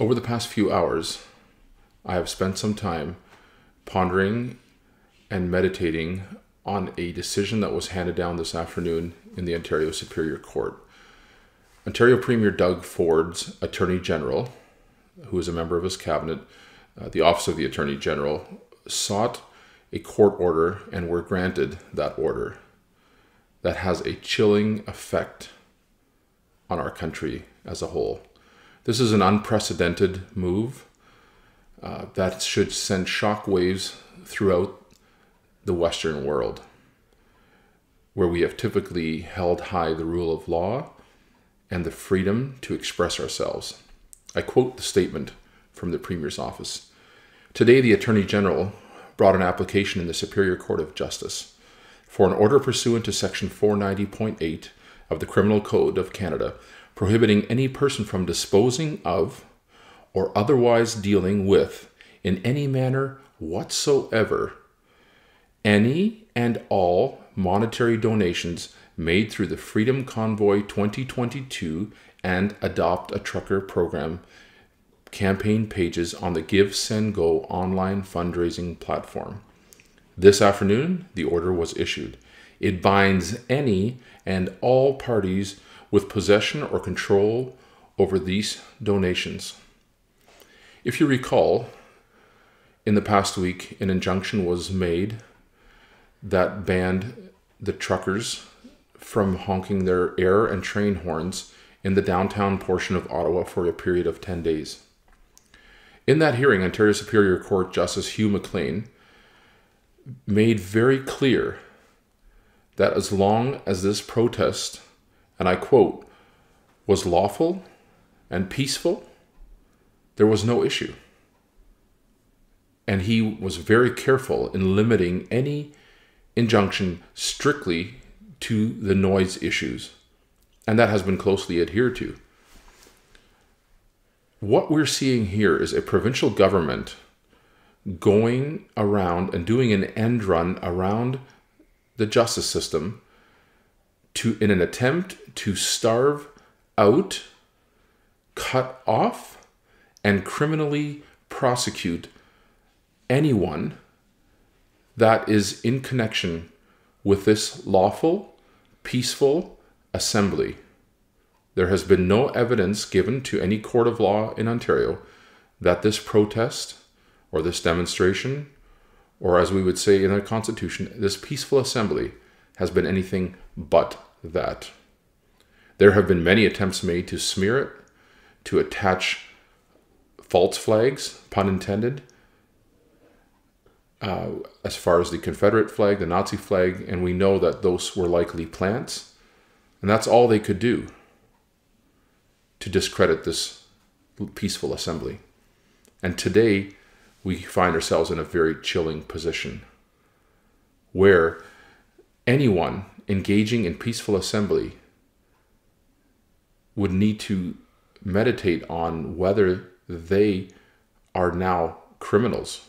Over the past few hours, I have spent some time pondering and meditating on a decision that was handed down this afternoon in the Ontario Superior Court. Ontario Premier Doug Ford's Attorney General, who is a member of his cabinet, the Office of the Attorney General, sought a court order and were granted that order that has a chilling effect on our country as a whole. This is an unprecedented move that should send shockwaves throughout the Western world, where we have typically held high the rule of law and the freedom to express ourselves. I quote the statement from the Premier's office. Today, the Attorney General brought an application in the Superior Court of Justice for an order pursuant to Section 490.8 of the Criminal Code of Canada, prohibiting any person from disposing of or otherwise dealing with, in any manner whatsoever, any and all monetary donations made through the Freedom Convoy 2022 and Adopt a Trucker program campaign pages on the Give, Send, Go online fundraising platform. This afternoon, the order was issued. It binds any and all parties with possession or control over these donations. If you recall, in the past week, an injunction was made that banned the truckers from honking their air and train horns in the downtown portion of Ottawa for a period of 10 days. In that hearing, Ontario Superior Court Justice Hugh McLean made very clear that as long as this protest, and I quote, was lawful and peaceful, there was no issue. And he was very careful in limiting any injunction strictly to the noise issues. And that has been closely adhered to. What we're seeing here is a provincial government going around and doing an end run around the justice system in an attempt to starve out, cut off, and criminally prosecute anyone that is in connection with this lawful, peaceful assembly. There has been no evidence given to any court of law in Ontario that this protest or this demonstration, or as we would say in our Constitution, this peaceful assembly has been anything but that. There have been many attempts made to smear it, to attach false flags, pun intended, as far as the Confederate flag, the Nazi flag, and we know that those were likely plants, and that's all they could do to discredit this peaceful assembly. And today, we find ourselves in a very chilling position where anyone engaging in peaceful assembly would need to meditate on whether they are now criminals.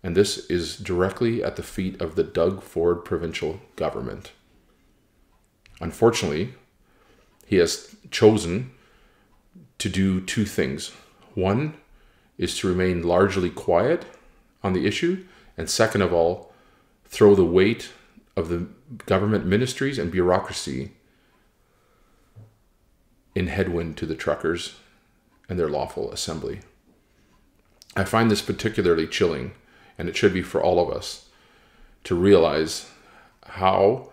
And this is directly at the feet of the Doug Ford provincial government. Unfortunately, he has chosen to do two things. One is to remain largely quiet on the issue, and second of all, throw the weight of the government ministries and bureaucracy in headwind to the truckers and their lawful assembly. I find this particularly chilling, and it should be for all of us, to realize how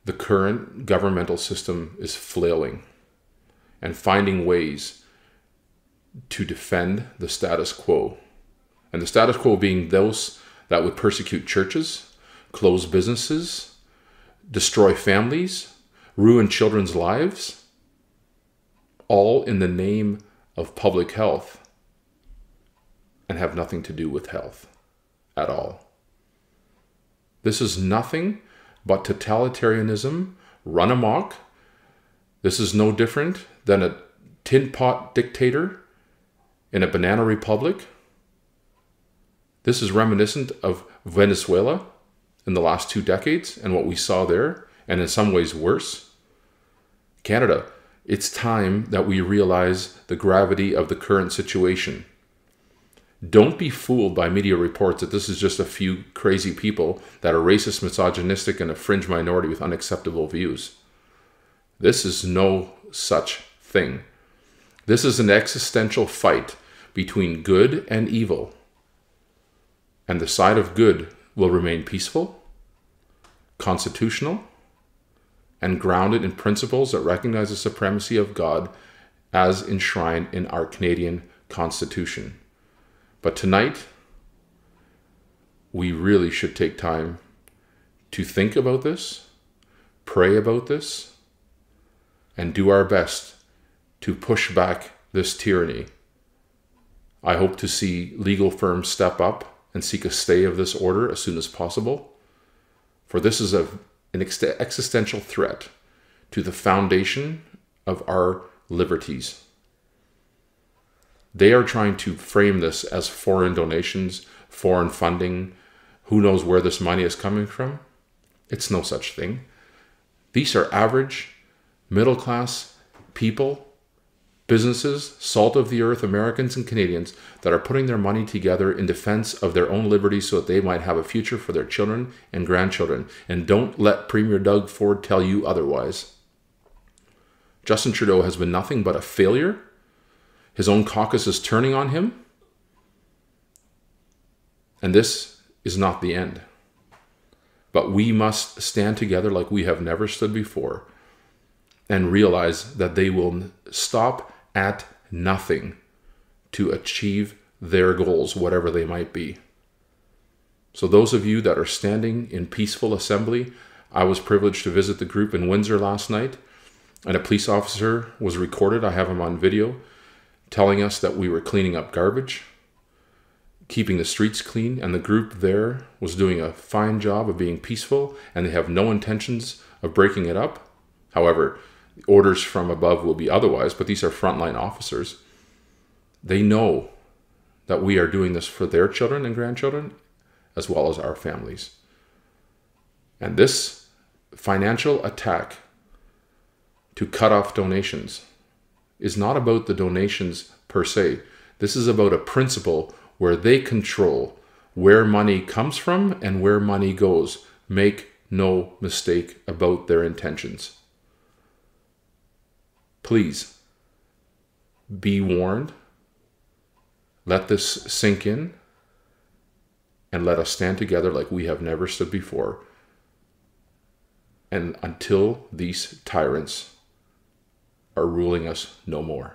the current governmental system is flailing and finding ways to defend the status quo. And the status quo being those that would persecute churches, close businesses, destroy families, ruin children's lives, all in the name of public health, and have nothing to do with health at all. This is nothing but totalitarianism run amok. This is no different than a tin pot dictator in a banana republic. This is reminiscent of Venezuela in the last 2 decades and what we saw there, and in some ways worse. Canada It's time that we realize the gravity of the current situation. Don't be fooled by media reports that this is just a few crazy people that are racist, misogynistic, and a fringe minority with unacceptable views. This is no such thing. This is an existential fight between good and evil. And the side of good will remain peaceful, constitutional, and grounded in principles that recognize the supremacy of God as enshrined in our Canadian Constitution. But tonight, we really should take time to think about this, pray about this, and do our best to push back this tyranny. I hope to see legal firms step up and seek a stay of this order as soon as possible, for this is an existential threat to the foundation of our liberties. They are trying to frame this as foreign donations, foreign funding, who knows where this money is coming from. It's no such thing. These are average, middle-class people, businesses, salt of the earth Americans and Canadians that are putting their money together in defense of their own liberties so that they might have a future for their children and grandchildren. And don't let Premier Doug Ford tell you otherwise. Justin Trudeau has been nothing but a failure. His own caucus is turning on him. And this is not the end. But we must stand together like we have never stood before and realize that they will stop at nothing to achieve their goals, whatever they might be. So those of you that are standing in peaceful assembly, I was privileged to visit the group in Windsor last night, and a police officer was recorded, I have him on video, telling us that we were cleaning up garbage, keeping the streets clean, and the group there was doing a fine job of being peaceful, and they have no intentions of breaking it up. However, orders from above will be otherwise, but these are frontline officers. They know that we are doing this for their children and grandchildren, as well as our families. And this financial attack to cut off donations is not about the donations per se. This is about a principle where they control where money comes from and where money goes. Make no mistake about their intentions. Please be warned. Let this sink in, and let us stand together like we have never stood before. And until these tyrants are ruling us no more.